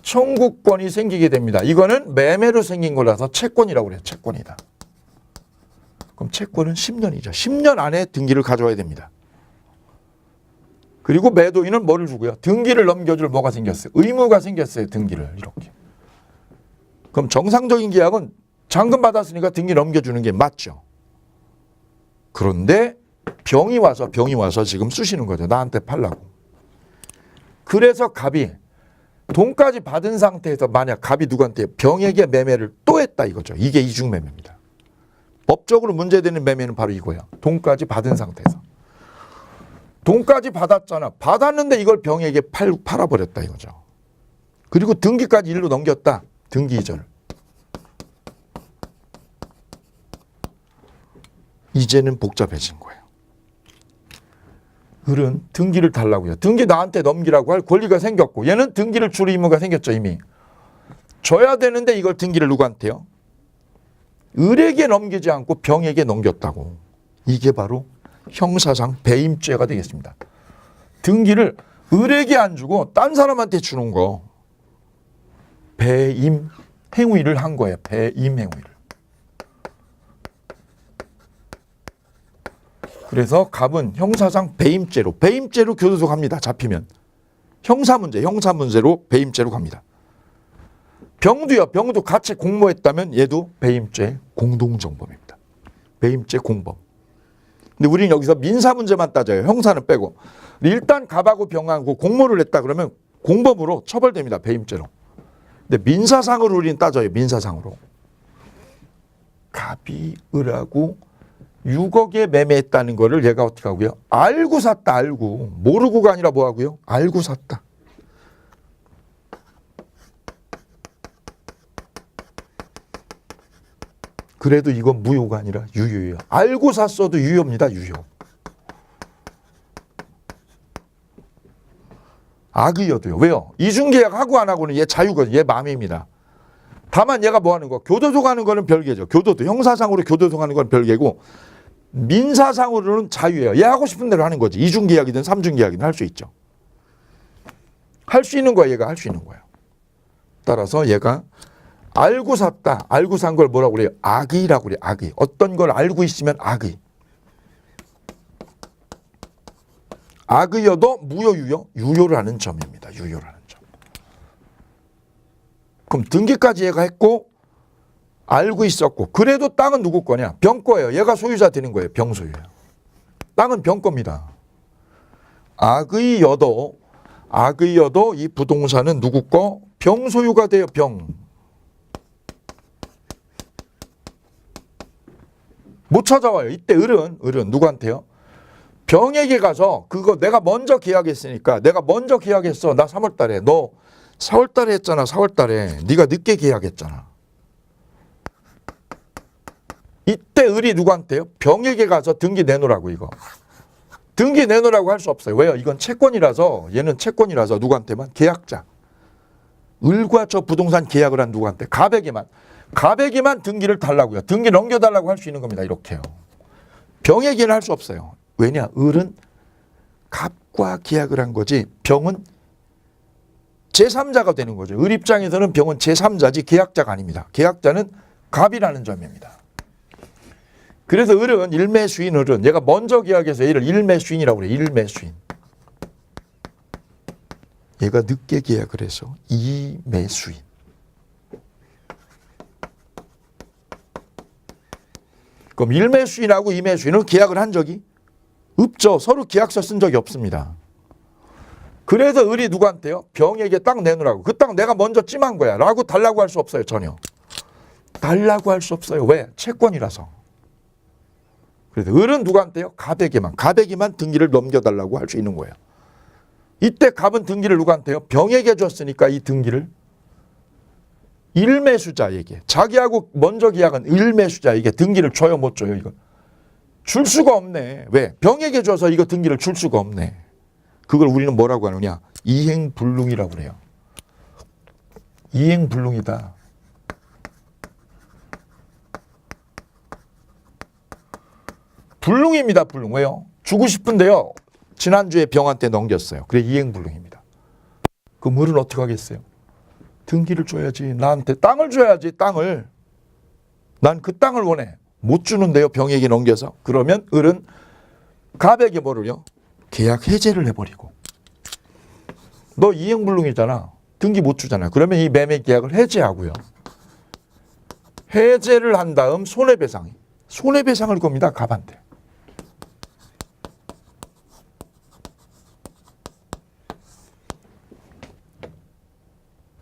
청구권이 생기게 됩니다. 이거는 매매로 생긴 거라서 채권이라고 그래요. 채권이다. 그럼 채권은 10년이죠. 10년 안에 등기를 가져와야 됩니다. 그리고 매도인은 뭐를 주고요? 등기를 넘겨줄 뭐가 생겼어요? 의무가 생겼어요. 등기를 이렇게. 그럼 정상적인 계약은 잔금 받았으니까 등기 넘겨주는 게 맞죠. 그런데 병이 와서 지금 쑤시는 거죠. 나한테 팔라고. 그래서 갑이 돈까지 받은 상태에서 만약 갑이 누구한테 병에게 매매를 또 했다 이거죠. 이게 이중매매입니다. 법적으로 문제되는 매매는 바로 이거예요. 돈까지 받은 상태에서. 돈까지 받았잖아. 받았는데 이걸 병에게 팔아버렸다 이거죠. 그리고 등기까지 일로 넘겼다. 등기 이전을. 이제는 복잡해진 거예요. 을은 등기를 달라고요. 등기 나한테 넘기라고 할 권리가 생겼고 얘는 등기를 줄 의무가 생겼죠. 이미. 줘야 되는데 이걸 등기를 누구한테요? 을에게 넘기지 않고 병에게 넘겼다고. 이게 바로 형사상 배임죄가 되겠습니다. 등기를 을에게 안 주고 딴 사람한테 주는 거. 배임 행위를 한 거예요. 배임 행위를. 그래서 갑은 형사상 배임죄로 교도소 갑니다. 잡히면. 형사문제로 배임죄로 갑니다. 병도요. 병도 같이 공모했다면 얘도 배임죄 공동정범입니다. 배임죄 공범. 근데 우리는 여기서 민사문제만 따져요. 형사는 빼고. 일단 갑하고 병하고 공모를 했다 그러면 공범으로 처벌됩니다. 배임죄로. 근데 민사상으로 우리는 따져요. 민사상으로. 갑이 을하고 6억에 매매했다는 거를 얘가 어떻게 하고요? 알고 샀다. 알고. 모르고가 아니라 뭐 하고요? 알고 샀다. 그래도 이건 무효가 아니라 유효예요. 알고 샀어도 유효입니다. 유효. 악의여도요. 왜요? 이중계약하고 안 하고는 얘 자유거든요. 얘 마음입니다. 다만 얘가 뭐 하는 거? 교도소 가는 거는 별개죠. 교도소. 형사상으로 교도소 가는 건 별개고 민사상으로는 자유예요. 얘 하고 싶은 대로 하는 거지. 이중계약이든 삼중계약이든 할 수 있죠. 할 수 있는 거야. 얘가 할 수 있는 거예요. 따라서 얘가 알고 샀다. 알고 산 걸 뭐라고 그래요? 악의라고 그래요. 악의. 어떤 걸 알고 있으면 악의. 악의여도 무효 유효? 유효라는 점입니다. 유효라는 점. 그럼 등기까지 얘가 했고 알고 있었고 그래도 땅은 누구 거냐? 병 거예요. 얘가 소유자 되는 거예요. 병 소유예요. 땅은 병 겁니다. 악의여도 이 부동산은 누구 거? 병 소유가 돼요. 병. 못 찾아와요. 이때 을은 누구한테요? 병에게 가서 그거 내가 먼저 계약했으니까 내가 먼저 계약했어. 나 3월 달에. 너 4월 달에 했잖아. 4월 달에. 네가 늦게 계약했잖아. 이때 을이 누구한테요? 병에게 가서 등기 내놓으라고 이거. 등기 내놓으라고 할 수 없어요. 왜요? 이건 채권이라서 얘는 채권이라서 누구한테만? 계약자. 을과 저 부동산 계약을 한 누구한테? 갑에게만 등기를 달라고요. 등기 넘겨달라고 할 수 있는 겁니다. 이렇게요. 병에게는 할 수 없어요. 왜냐? 을은 갑과 계약을 한 거지 병은 제3자가 되는 거죠. 을 입장에서는 병은 제3자지 계약자가 아닙니다. 계약자는 갑이라는 점입니다. 그래서 을은 일매수인 을은 얘가 먼저 계약해서 얘를 일매수인이라고 그래요. 일매수인. 얘가 늦게 계약을 해서 이매수인. 그럼 일매수인하고 이매수인은 계약을 한 적이 없죠. 서로 계약서 쓴 적이 없습니다. 그래서 을이 누구한테요? 병에게 땅 내놓으라고. 그 땅 내가 먼저 찜한 거야 라고 달라고 할 수 없어요. 전혀. 달라고 할 수 없어요. 왜? 채권이라서. 그래서 을은 누구한테요? 갑에게만 등기를 넘겨달라고 할 수 있는 거예요. 이때 갑은 등기를 누구한테요? 병에게 줬으니까 이 등기를 일매수자에게, 자기하고 먼저 계약한 일매수자에게 등기를 줘요, 못 줘요, 이거? 줄 수가 없네. 왜? 병에게 줘서 이거 등기를 줄 수가 없네. 그걸 우리는 뭐라고 하느냐? 이행불능이라고 그래요. 이행불능이다. 불능입니다, 불능. 왜요? 주고 싶은데요. 지난주에 병한테 넘겼어요. 그래, 이행불능입니다. 그럼 을은 어떻게 하겠어요? 등기를 줘야지. 나한테 땅을 줘야지, 땅을. 난 그 땅을 원해. 못 주는데요, 병에게 넘겨서. 그러면 을은 갑에게 뭐를요? 계약 해제를 해버리고 너 이행불능이잖아. 등기 못 주잖아. 그러면 이 매매 계약을 해지하고요. 해제를 한 다음 손해배상을 겁니다. 갑한테.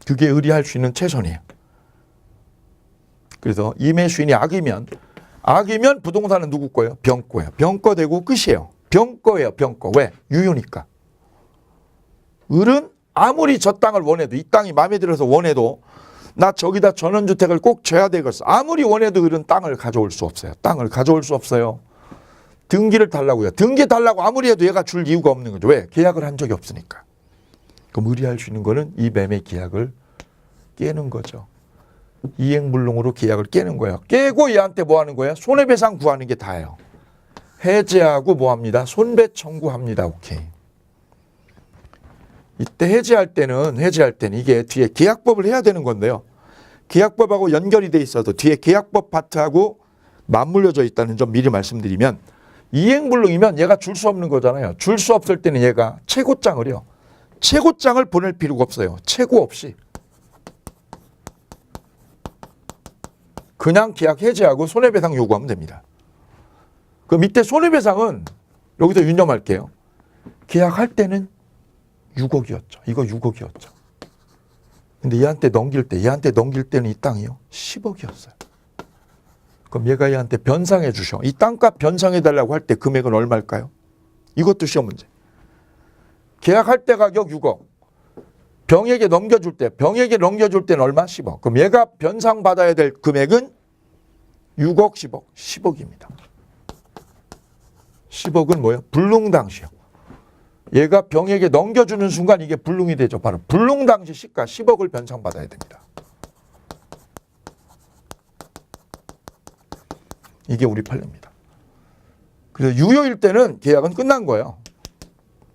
그게 의리할 수 있는 최선이에요. 그래서 임해수인이 악이면 부동산은 누구 거예요? 병 거예요. 병 거 되고 끝이에요. 병 거예요. 병 거. 왜? 유효니까. 을은 아무리 저 땅을 원해도 이 땅이 마음에 들어서 원해도 나 저기다 전원주택을 꼭 줘야 되겠어. 아무리 원해도 을은 땅을 가져올 수 없어요. 땅을 가져올 수 없어요. 등기를 달라고요. 등기 달라고 아무리 해도 얘가 줄 이유가 없는 거죠. 왜? 계약을 한 적이 없으니까. 그럼 의리할 수 있는 거는 이 매매 계약을 깨는 거죠. 이행불능으로 계약을 깨는 거예요. 깨고 얘한테 뭐 하는 거예요? 손해배상 구하는 게 다예요. 해제하고 뭐 합니다? 손배 청구합니다. 오케이. 이때 해제할 때는 이게 뒤에 계약법을 해야 되는 건데요. 계약법하고 연결이 돼 있어도 뒤에 계약법 파트하고 맞물려져 있다는 점 미리 말씀드리면 이행불능이면 얘가 줄 수 없는 거잖아요. 줄 수 없을 때는 얘가 최고장을요. 최고장을 보낼 필요가 없어요. 최고 없이. 그냥 계약 해제하고 손해배상 요구하면 됩니다. 그 밑에 손해배상은 여기서 유념할게요. 계약할 때는 6억이었죠. 이거 6억이었죠. 근데 얘한테 넘길 때는 이 땅이요. 10억이었어요. 그럼 얘가 얘한테 변상해 주셔. 이 땅값 변상해 달라고 할 때 금액은 얼마일까요? 이것도 시험 문제. 계약할 때 가격 6억. 병에게 넘겨줄 때는 얼마? 10억. 그럼 얘가 변상받아야 될 금액은 6억, 10억. 10억입니다. 10억은 뭐예요? 불능당시요. 얘가 병에게 넘겨주는 순간 이게 불능이 되죠. 바로 불능당시 시가 10억을 변상받아야 됩니다. 이게 우리 판례입니다. 그래서 유효일 때는 계약은 끝난 거예요.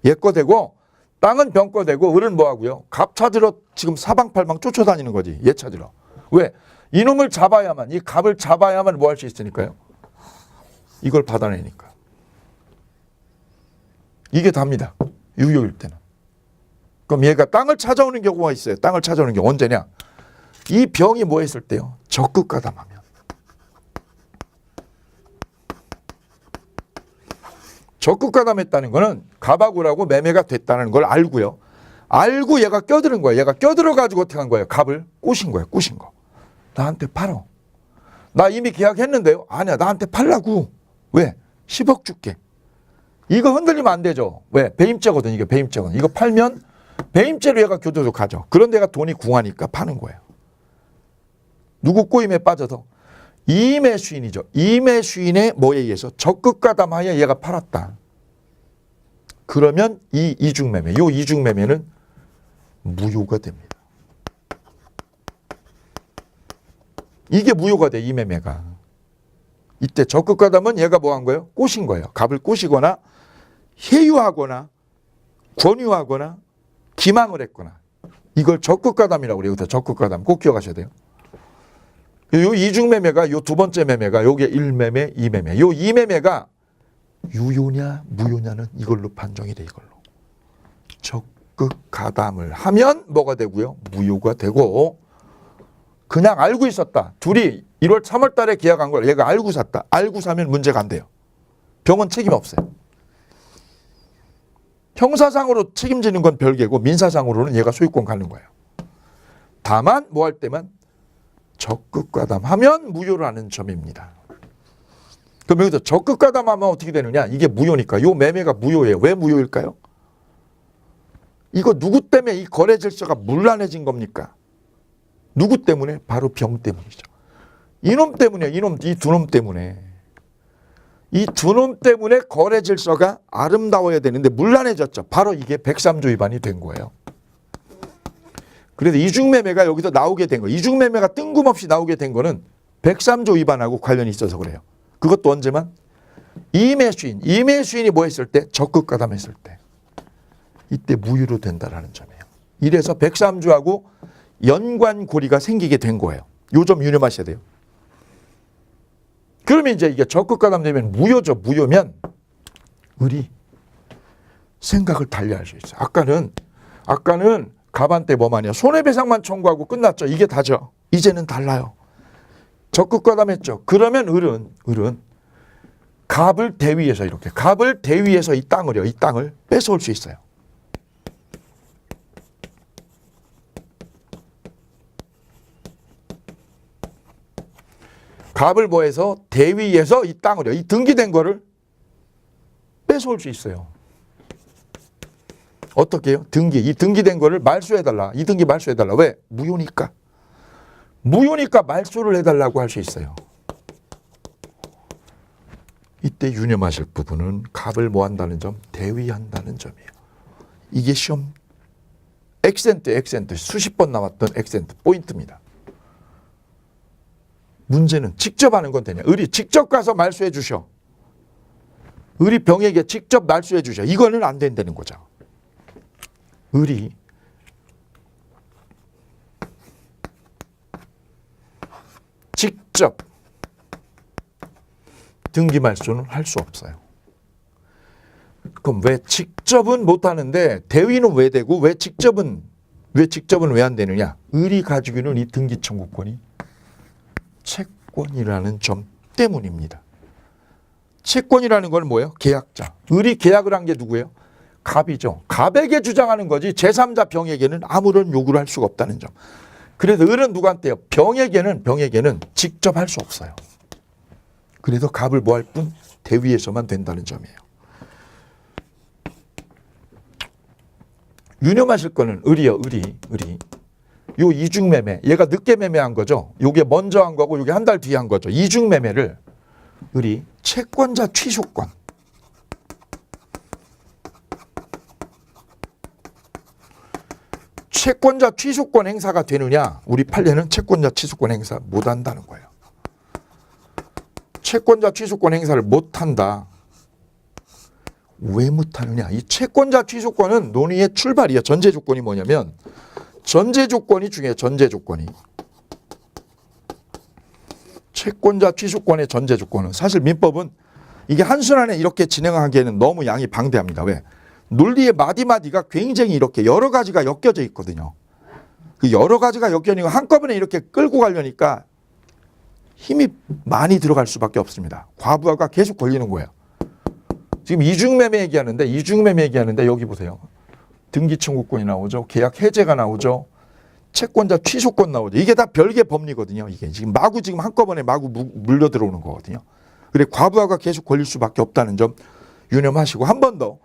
얘 거 되고 땅은 병 거 되고 을은 뭐 하고요? 갑 찾으러 지금 사방팔방 쫓아다니는 거지. 얘 찾으러. 왜? 이놈을 잡아야만, 이 갑을 잡아야만 뭐 할 수 있으니까요. 이걸 받아내니까. 이게 답니다. 유효일 때는. 그럼 얘가 땅을 찾아오는 경우가 있어요. 땅을 찾아오는 경우 언제냐? 이 병이 뭐 했을 때요? 적극가담하면. 적극가담했다는 거는 갑하고라고 매매가 됐다는 걸 알고요. 알고 얘가 껴드는 거예요. 얘가 껴들어가지고 어떻게 한 거예요? 갑을 꼬신 거예요. 꼬신 거. 나한테 팔어. 나 이미 계약했는데요. 아니야. 나한테 팔라고. 왜? 10억 줄게. 이거 흔들리면 안 되죠. 왜? 배임죄거든. 이게 배임죄거든. 이거 팔면 배임죄로 얘가 교도소 가죠. 그런데 얘가 돈이 궁하니까 파는 거예요. 누구 꼬임에 빠져서? 임해수인이죠. 임해수인의 뭐에 의해서 적극가담하여 얘가 팔았다. 그러면 이 이중매매, 요 이중매매는 무효가 됩니다. 이게 무효가 돼, 이 매매가. 이때 적극가담은 얘가 뭐 한 거예요? 꼬신 거예요. 갑을 꼬시거나 해유하거나 권유하거나 기망을 했거나. 이걸 적극가담이라고 그래요. 적극가담 꼭 기억하셔야 돼요. 요 이중매매가 요 두 번째 매매가 요게 1매매, 2매매. 요 2매매가 유효냐 무효냐는 이걸로 판정이 돼. 이걸로. 적극가담을 하면 뭐가 되고요? 무효가 되고 그냥 알고 있었다. 둘이 1월 3월 달에 계약한 걸 얘가 알고 샀다. 알고 사면 문제가 안 돼요. 병은 책임 없어요. 형사상으로 책임지는 건 별개고 민사상으로는 얘가 소유권 갖는 거예요. 다만 뭐 할 때만 적극가담하면 무효라는 점입니다. 그럼 여기서 적극가담하면 어떻게 되느냐? 이게 무효니까. 요 매매가 무효예요. 왜 무효일까요? 이거 누구 때문에 이 거래 질서가 문란해진 겁니까? 누구 때문에? 바로 병 때문이죠. 이놈 때문이에요. 이 두 놈 때문에. 이 두 놈 때문에 거래 질서가 아름다워야 되는데 문란해졌죠. 바로 이게 103조 위반이 된 거예요. 그래서 이중매매가 여기서 나오게 된 거예요. 이중매매가 뜬금없이 나오게 된 거는 103조 위반하고 관련이 있어서 그래요. 그것도 언제만? 임해수인이 뭐 했을 때? 적극가담했을 때. 이때 무효로 된다라는 점이에요. 이래서 103조하고 연관고리가 생기게 된 거예요. 요 점 유념하셔야 돼요. 그러면 이제 이게 적극가담되면 무효죠. 무효면 을이 생각을 달리 할 수 있어요. 아까는 아까는 갑한테 뭐만이야? 손해배상만 청구하고 끝났죠. 이게 다죠. 이제는 달라요. 적극 과담했죠. 그러면 을은 갑을 대위해서 이렇게 갑을 대위해서 이 땅을 뺏어올 수 있어요. 갑을 뭐해서 대위해서 이 땅을요. 이 등기된 거를 뺏어올 수 있어요. 어떻게 해요? 이 등기된 거를 말소해달라. 이 등기 말소해달라. 왜? 무효니까. 무효니까 말소를 해달라고 할 수 있어요. 이때 유념하실 부분은 갑을 뭐 한다는 점? 대위한다는 점이에요. 이게 시험 액센트 수십 번 나왔던 액센트 포인트입니다. 문제는 직접 하는 건 되냐? 을이 직접 가서 말소해 주셔. 을이 병에게 직접 말소해 주셔. 이거는 안 된다는 거죠. 을이 직접 등기 말소는 할 수 없어요. 그럼 왜 직접은 못 하는데 대위는 왜 되고 왜 직접은 왜 안 되느냐? 을이 가지고 있는 이 등기 청구권이 채권이라는 점 때문입니다. 채권이라는 건 뭐예요? 계약자. 을이 계약을 한 게 누구예요? 갑이죠. 갑에게 주장하는 거지 제3자 병에게는 아무런 요구를 할 수가 없다는 점. 그래서 을은 누구한테요? 병에게는 직접 할 수 없어요. 그래서 갑을 뭐 할 뿐? 대위에서만 된다는 점이에요. 유념하실 거는 을이요. 을이. 요 이중매매. 얘가 늦게 매매한 거죠. 요게 먼저 한 거고 요게 한 달 뒤에 한 거죠. 이중매매를 을이 채권자 취소권. 채권자 취소권 행사가 되느냐? 우리 판례는 채권자 취소권 행사 못 한다는 거예요. 채권자 취소권 행사를 못 한다. 왜 못 하느냐? 이 채권자 취소권은 논의의 출발이에요. 전제 조건이 뭐냐면 전제 조건이 중요해요. 전제 조건이. 채권자 취소권의 전제 조건은 사실 민법은 이게 한순간에 이렇게 진행하기에는 너무 양이 방대합니다. 왜? 논리의 마디마디가 굉장히 이렇게 여러 가지가 엮여져 있거든요. 그 여러 가지가 엮여니까 한꺼번에 이렇게 끌고 가려니까 힘이 많이 들어갈 수밖에 없습니다. 과부하가 계속 걸리는 거예요. 지금 이중매매 얘기하는데 여기 보세요. 등기 청구권이 나오죠. 계약 해제가 나오죠. 채권자 취소권 나오죠. 이게 다 별개 법리거든요. 이게 지금 한꺼번에 물려 들어오는 거거든요. 그래 과부하가 계속 걸릴 수밖에 없다는 점 유념하시고 한 번 더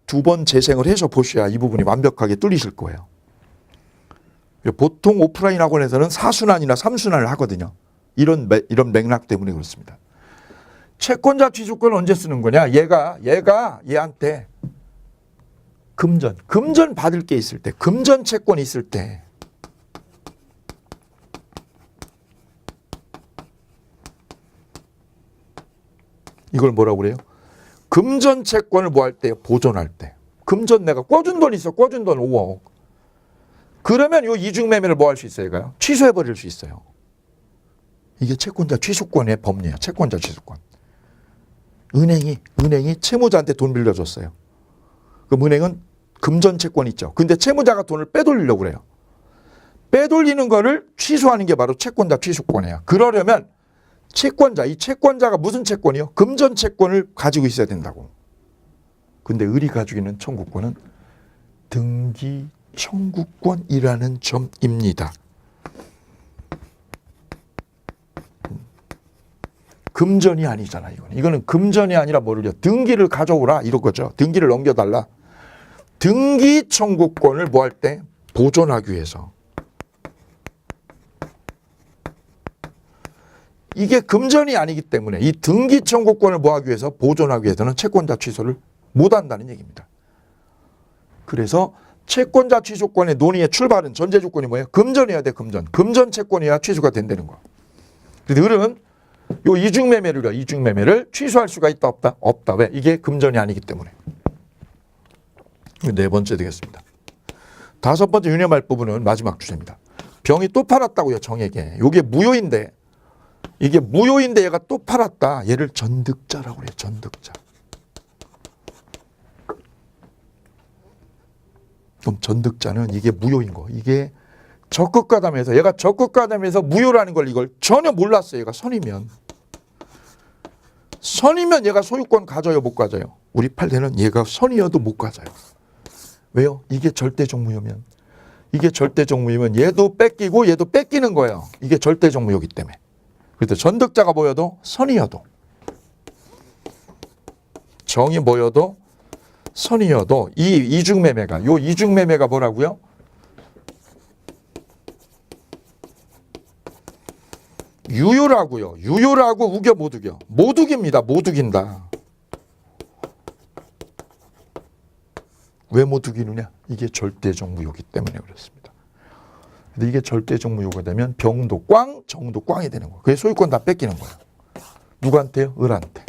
두 번 재생을 해서 보셔야 이 부분이 완벽하게 뚫리실 거예요. 보통 오프라인 학원에서는 4순환이나 3순환을 하거든요. 이런 맥락 때문에 그렇습니다. 채권자 취소권을 언제 쓰는 거냐? 얘가 얘한테 금전 받을 게 있을 때, 금전 채권이 있을 때 이걸 뭐라고 그래요? 금전 채권을 뭐 할 때? 보존할 때. 금전 내가 꿔준 돈 있어. 꿔준 돈 5억. 그러면 이 이중매매를 뭐 할 수 있어요? 얘가요? 취소해버릴 수 있어요. 이게 채권자 취소권의 법리예요. 채권자 취소권. 은행이 채무자한테 돈 빌려줬어요. 그럼 은행은 금전 채권 있죠. 근데 채무자가 돈을 빼돌리려고 그래요. 빼돌리는 거를 취소하는 게 바로 채권자 취소권이에요. 그러려면 이 채권자가 무슨 채권이요? 금전 채권을 가지고 있어야 된다고. 근데 을이 가지고 있는 청구권은 등기 청구권이라는 점입니다. 금전이 아니잖아, 이거는 금전이 아니라 뭐를요? 등기를 가져오라 이런 거죠. 등기를 넘겨달라. 등기 청구권을 뭐 할 때? 보존하기 위해서. 이게 금전이 아니기 때문에 이 등기 청구권을 뭐 하기 위해서? 보존하기 위해서는 채권자 취소를 못 한다는 얘기입니다. 그래서 채권자 취소권의 논의의 출발은 전제 조건이 뭐예요? 금전이어야 돼, 금전. 금전 채권이어야 취소가 된다는 거. 그런데 을은 요 이중매매를 취소할 수가 있다, 없다? 없다. 왜? 이게 금전이 아니기 때문에. 네 번째 되겠습니다. 다섯 번째 유념할 부분은 마지막 주제입니다. 병이 또 팔았다고요, 정에게. 이게 무효인데 얘가 또 팔았다. 얘를 전득자라고 그래요, 전득자. 그럼 전득자는 이게 무효인 거. 이게 적극가담해서 얘가 적극가담해서 무효라는 걸 이걸 전혀 몰랐어요. 얘가 선이면 얘가 소유권 가져요, 못 가져요? 우리 판례는 얘가 선이어도 못 가져요. 왜요? 이게 절대적 무효면 얘도 뺏기고 얘도 뺏기는 거예요. 이게 절대적 무효이기 때문에. 그래서 전득자가 보여도 선이어도 정이 보여도 선이어도 이 이중매매가 뭐라고요? 유효라고요. 유효라고 우겨 못 우겨. 못 우깁니다. 못 우긴다. 왜 못 우기느냐? 이게 절대적 무효이기 때문에 그렇습니다. 근데 이게 절대적 무효가 되면 병도 꽝, 정도 꽝이 되는 거예요. 그게 소유권 다 뺏기는 거예요. 누구한테요? 을한테.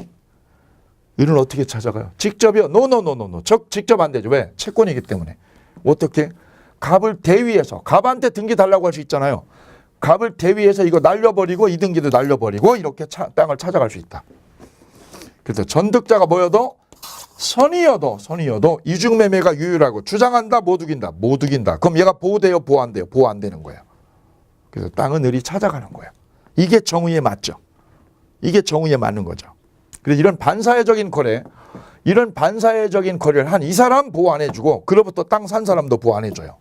을은 어떻게 찾아가요? 직접이요? 노노노노노. 직접 안 되죠. 왜? 채권이기 때문에. 어떻게? 갑을 대위해서 갑한테 등기 달라고 할 수 있잖아요. 갑을 대위해서 이거 날려버리고 이 등기도 날려버리고 이렇게 땅을 찾아갈 수 있다. 그래서 전득자가 뭐여도 선이어도 이중매매가 유효라고 주장한다, 못 우긴다, 못 우긴다. 그럼 얘가 보호돼요, 보호 안 돼요? 보호 안 되는 거예요. 그래서 땅은 을이 찾아가는 거예요. 이게 정의에 맞죠. 이게 정의에 맞는 거죠. 그래서 이런 반사회적인 거래를 한 이 사람 보호 안 해주고 그로부터 땅 산 사람도 보호 안 해줘요.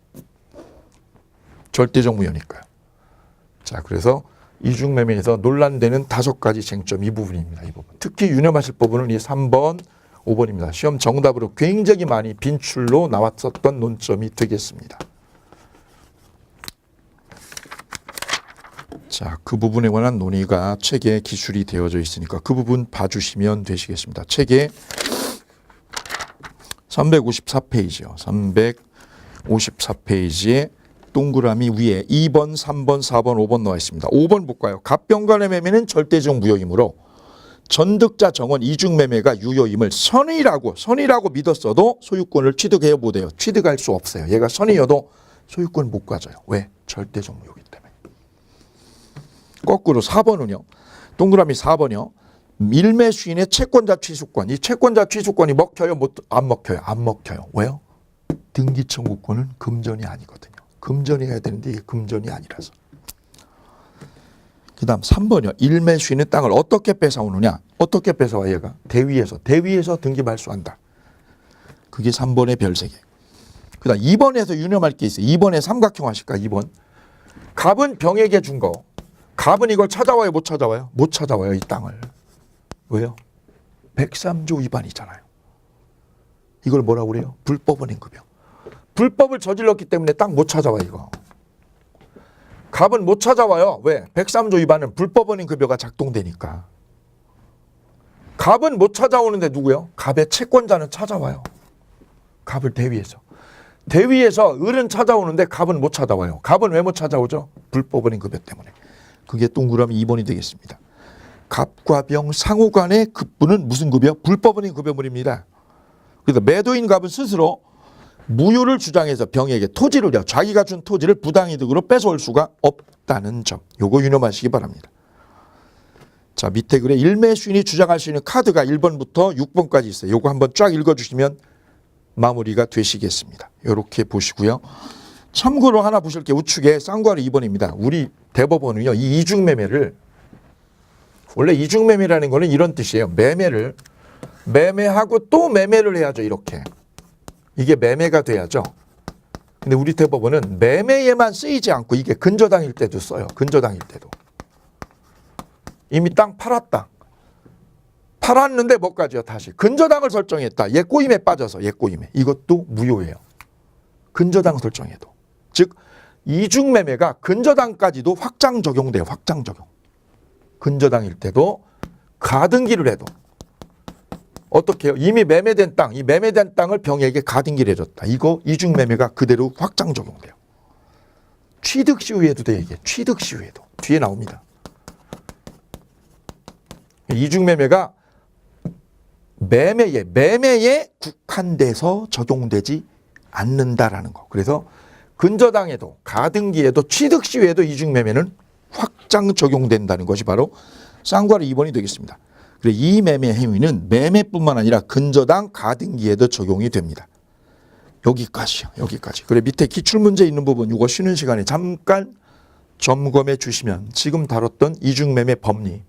절대적 무효니까요. 자, 그래서 이중매매에서 논란되는 5가지 쟁점 이 부분입니다. 이 부분. 특히 유념하실 부분은 이 3번, 5번입니다. 시험 정답으로 굉장히 많이 빈출로 나왔었던 논점이 되겠습니다. 자, 그 부분에 관한 논의가 책에 기술이 되어져 있으니까 그 부분 봐주시면 되시겠습니다. 책에 354페이지요. 354페이지에 동그라미 위에 2번, 3번, 4번, 5번 나와 있습니다. 5번 볼까요? 갑병간의 매매는 절대적 무효이므로 전득자 정원 이중매매가 유효임을 선이라고 믿었어도 소유권을 취득해야 못해요. 취득할 수 없어요. 얘가 선이어도 소유권을 못 가져요. 왜? 절대적 무효이기 때문에. 거꾸로 4번은요. 동그라미 4번이요. 밀매 수인의 채권자 취소권. 이 채권자 취소권이 먹혀요? 안 먹혀요? 안 먹혀요. 왜요? 등기 청구권은 금전이 아니거든요. 금전이 해야 되는데 이게 금전이 아니라서. 그 다음 3번이요. 일매 수인의 땅을 어떻게 뺏어오느냐. 어떻게 뺏어와 얘가? 대위에서 등기 말소한다. 그게 3번의 별세개. 그 다음 2번에서 유념할 게 있어요. 2번에 삼각형 하실까? 2번. 갑은 병에게 준 거. 갑은 이걸 찾아와요? 못 찾아와요? 못 찾아와요. 이 땅을. 왜요? 103조 위반이잖아요. 이걸 뭐라고 그래요? 불법원인급여. 불법을 저질렀기 때문에 땅 못 찾아와 이거. 갑은 못 찾아와요. 왜? 103조 위반은 불법원인급여가 작동되니까. 갑은 못 찾아오는데 누구요? 갑의 채권자는 찾아와요. 갑을 대위해서. 대위해서 을은 찾아오는데 갑은 못 찾아와요. 갑은 왜 못 찾아오죠? 불법원인급여 때문에. 그게 동그라미 2번이 되겠습니다. 갑과 병 상호 간의 급부는 무슨 급여? 불법원인 급여물입니다. 그래서 매도인 갑은 스스로 무효를 주장해서 병에게 토지를요. 자기가 준 토지를 부당이득으로 뺏어올 수가 없다는 점. 요거 유념하시기 바랍니다. 자, 밑에 글에 일매 수인이 주장할 수 있는 카드가 1번부터 6번까지 있어요. 요거 한번 쫙 읽어주시면 마무리가 되시겠습니다. 요렇게 보시고요. 참고로 하나 보실 게 우측에 쌍괄호 2번입니다. 우리 대법원은요. 이 이중매매를 원래 이중매매라는 거는 이런 뜻이에요. 매매하고 또 매매를 해야죠. 이렇게. 이게 매매가 돼야죠. 근데 우리 대법원은 매매에만 쓰이지 않고 이게 근저당일 때도 써요. 근저당일 때도. 이미 땅 팔았다. 팔았는데 뭐까지요? 다시. 근저당을 설정했다. 예꼬임에 빠져서 예꼬임에. 이것도 무효예요. 근저당 설정해도. 즉 이중매매가 근저당까지도 확장 적용돼요. 확장 적용. 근저당일 때도 가등기를 해도 어떻게 해요? 이미 매매된 땅, 이 매매된 땅을 병에게 가등기를 해줬다. 이거 이중매매가 그대로 확장 적용돼요. 취득 시효에도 돼 이게. 취득 시효에도. 뒤에 나옵니다. 이중매매가 매매에 국한돼서 적용되지 않는다라는 거. 그래서 근저당에도 가등기에도 취득 시효에도 이중매매는 확장 적용된다는 것이 바로 쌍괄호 2번이 되겠습니다. 그래서 이 매매 행위는 매매뿐만 아니라 근저당 가등기에도 적용이 됩니다. 여기까지요. 여기까지. 그래 밑에 기출문제 있는 부분 이거 쉬는 시간에 잠깐 점검해 주시면 지금 다뤘던 이중매매 법리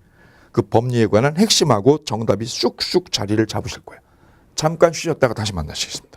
그 법리에 관한 핵심하고 정답이 쑥쑥 자리를 잡으실 거예요. 잠깐 쉬셨다가 다시 만나시겠습니다.